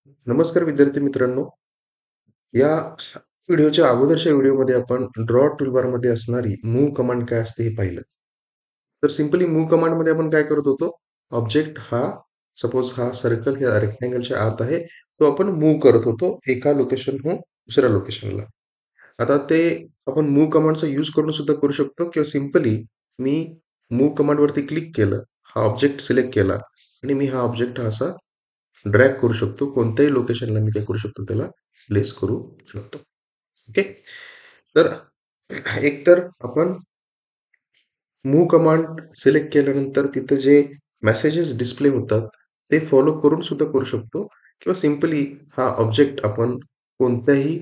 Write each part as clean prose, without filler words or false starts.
नमस्कार विद्यार्थी मित्रांनो. या व्हिडिओच्या अगोदरच्या व्हिडिओमध्ये आपण ड्रॉ टूलबारमध्ये असणारी मूव्ह कमांड काय असते हे पाहिलं. तर सिंपली मूव्ह कमांडमध्ये आपण काय करत होतो? ऑब्जेक्ट हा सपोज हा सर्कल या रेक्टँगलच्या आत आहे. तो आपण मूव्ह करत होतो एका लोकेशनहून दुसऱ्या लोकेशनला. आता ते आपण मूव्ह कमांडचा यूज करून सुद्धा करू शकतो किंवा सिंपली मी मूव्ह कमांडवरती क्लिक केलं, हा ऑब्जेक्ट सिलेक्ट केला आणि मी हा ऑब्जेक्ट असा ड्रॅग करू शकतो. कोणत्याही लोकेशनला मी काय करू शकतो त्याला प्लेस करू शकतो. ओके. तर एकतर आपण मूव्ह कमांड सिलेक्ट केल्यानंतर तिथं जे मेसेजेस डिस्प्ले होतात ते फॉलो करून सुद्धा करू शकतो किंवा सिंपली हा ऑब्जेक्ट आपण कोणत्याही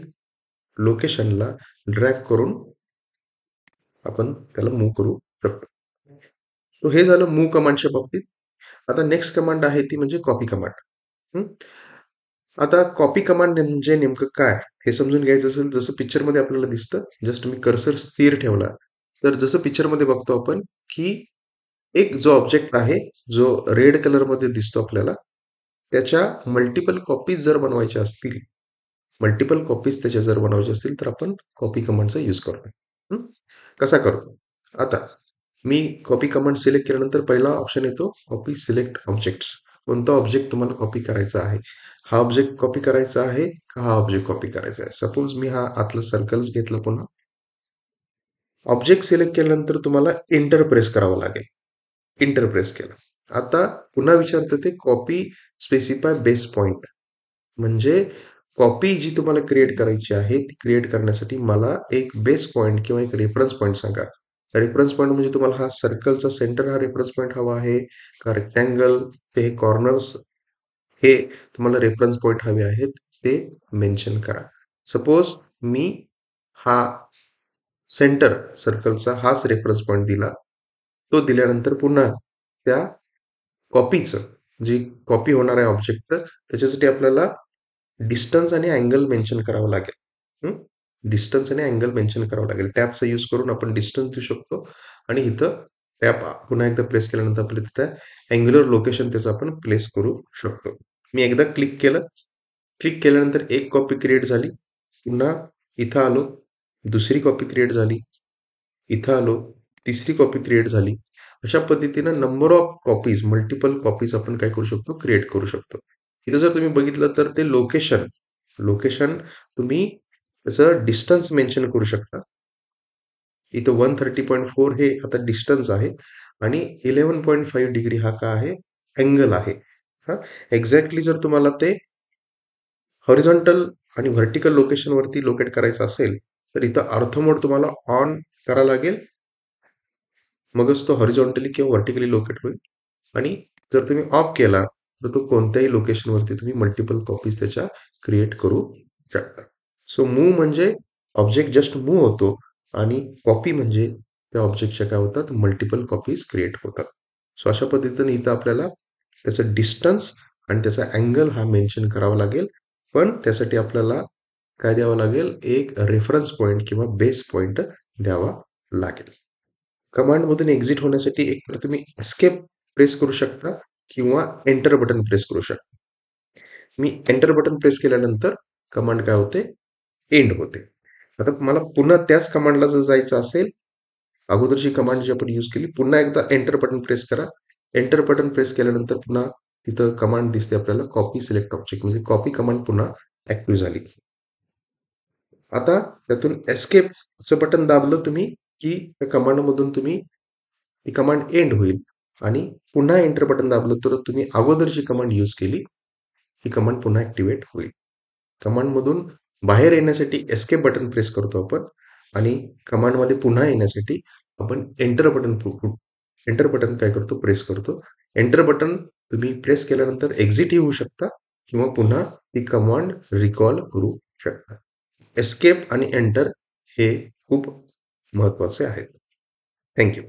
लोकेशनला ड्रॅग करून आपण त्याला मूव्ह करू शकतो. सो हे झालं मूव्ह कमांडच्या बाबतीत. आता नेक्स्ट कमांड आहे ती म्हणजे कॉपी कमांड. आता कॉपी कमांड म्हणजे नेमकं काय हे समजून घ्यायचं असेल, जसं पिक्चरमध्ये आपल्याला दिसतं, जस्ट मी कर्सर स्थिर ठेवला तर जसं पिक्चरमध्ये बघतो आपण की एक जो ऑब्जेक्ट आहे जो रेड कलरमध्ये दिसतो आपल्याला, त्याच्या मल्टिपल कॉपीज जर बनवायच्या असतील, मल्टिपल कॉपीज त्याच्या जर बनवायच्या असतील तर आपण कॉपी कमांडचा यूज करतो. हं? कसा करतो? आता मी कॉपी कमांड सिलेक्ट केल्यानंतर पहिला ऑप्शन येतो कॉपी सिलेक्ट ऑब्जेक्ट्स. कोणता ऑब्जेक्ट तुम्हाला कॉपी करायचा आहे? हा ऑब्जेक्ट कॉपी करायचा आहे का हा ऑब्जेक्ट कॉपी करायचा आहे? सपोज मी हा आतलं सर्कल्स घेतलं पुन्हा. ऑब्जेक्ट सिलेक्ट केल्यानंतर तुम्हाला एंटर प्रेस करावं लागेल. एंटर प्रेस केलं. आता पुन्हा विचारतं ते कॉपी स्पेसिफाय बेस पॉइंट. म्हणजे कॉपी जी तुम्हाला क्रिएट करायची आहे, ती क्रिएट करण्यासाठी मला एक बेस पॉइंट किंवा एक रेफरन्स पॉइंट सांगा. रेफरन्स पॉइंट म्हणजे तुम्हाला हा सर्कलचा सेंटर हा रेफरन्स पॉइंट हवा आहे का रेक्टँगल ते हे कॉर्नर्स हे तुम्हाला रेफरन्स पॉइंट हवे आहेत ते मेन्शन करा. सपोज मी हा सेंटर सर्कलचा हाच रेफरन्स पॉइंट दिला. तो दिल्यानंतर पुन्हा त्या कॉपीचं जी कॉपी होणार आहे ऑब्जेक्ट त्याच्यासाठी आपल्याला डिस्टन्स आणि अँगल मेन्शन करावं लागेल. डिस्टन्स आणि अँगल मेन्शन करावं लागेल. टॅबचा यूज करून आपण डिस्टन्स देऊ शकतो आणि इथं टॅब पुन्हा एकदा प्रेस केल्यानंतर आपल्याला तिथं अँग्युलर लोकेशन त्याचं आपण प्लेस करू शकतो. मी एकदा क्लिक केलं. क्लिक केल्यानंतर एक कॉपी क्रिएट झाली. पुन्हा इथं आलो. दुसरी कॉपी क्रिएट झाली. इथं आलो. तिसरी कॉपी क्रिएट झाली. अशा पद्धतीनं number of copies, multiple copies आपण काय करू शकतो? क्रिएट करू शकतो. इथं जर तुम्ही बघितलं तर ते लोकेशन लोकेशन तुम्ही त्याचं डिस्टन्स मेन्शन करू शकता. इथं 130.4 हे आता डिस्टन्स आहे आणि 11.5 डिग्री हा काय आहे? अँगल आहे. हां, एक्झॅक्टली जर तुम्हाला ते हॉरिझॉन्टल आणि व्हर्टिकल लोकेशनवरती लोकेट करायचं असेल, तर इथं अर्थ मोड तुम्हाला ऑन करावा लागेल. मगच तो हॉरिझॉन्टली किंवा व्हर्टिकली लोकेट होईल आणि जर तुम्ही ऑफ केला, तर तो कोणत्याही लोकेशनवरती तुम्ही मल्टिपल कॉपीज त्याच्या क्रिएट करू शकता. सो मूव्ह म्हणजे ऑब्जेक्ट जस्ट मूव्ह होतो आणि कॉपी म्हणजे त्या ऑब्जेक्टच्या काय होतात? मल्टिपल कॉपीज क्रिएट होतात. सो अशा पद्धतीने इथं आपल्याला त्याचं डिस्टन्स आणि त्याचा अँगल हा मेन्शन करावा लागेल. पण त्यासाठी आपल्याला काय द्यावं लागेल? एक रेफरन्स पॉइंट किंवा बेस पॉइंट द्यावा लागेल. कमांडमधून एक्झिट होण्यासाठी एकतर तुम्ही एस्केप प्रेस करू शकता किंवा एंटर बटन प्रेस करू शकता. मी एंटर बटन प्रेस केल्यानंतर कमांड काय होते? एंड होते. आता मला पुन्हा त्याच कमांडला जर जायचं असेल, अगोदरची कमांड जी आपण यूज केली, पुन्हा एकदा एंटर बटन प्रेस करा. एंटर बटन प्रेस केल्यानंतर पुन्हा तिथं कमांड दिसते आपल्याला कॉपी सिलेक्ट ऑब्जेक्ट म्हणजे कॉपी कमांड पुन्हा ऍक्टिव्ह झाली. आता त्यातून एस्केपचं बटन दाबलं तुम्ही की त्या कमांडमधून तुम्ही ती कमांड एंड होईल आणि पुन्हा एंटर बटन दाबलं तर तुम्ही अगोदर जी कमांड यूज केली, ही कमांड पुन्हा ॲक्टिव्हेट होईल. कमांडमधून बाहेर येण्यासाठी एस्केप बटन प्रेस करतो आपण आणि कमांडमध्ये पुन्हा येण्यासाठी आपण एंटर बटन काय करतो? प्रेस करतो. एंटर बटन तुम्ही प्रेस केल्यानंतर एक्झिट होऊ शकता किंवा पुन्हा ती कमांड रिकॉल करू शकता. एस्केप आणि एंटर हे खूप महत्त्वाचे आहेत. Thank you.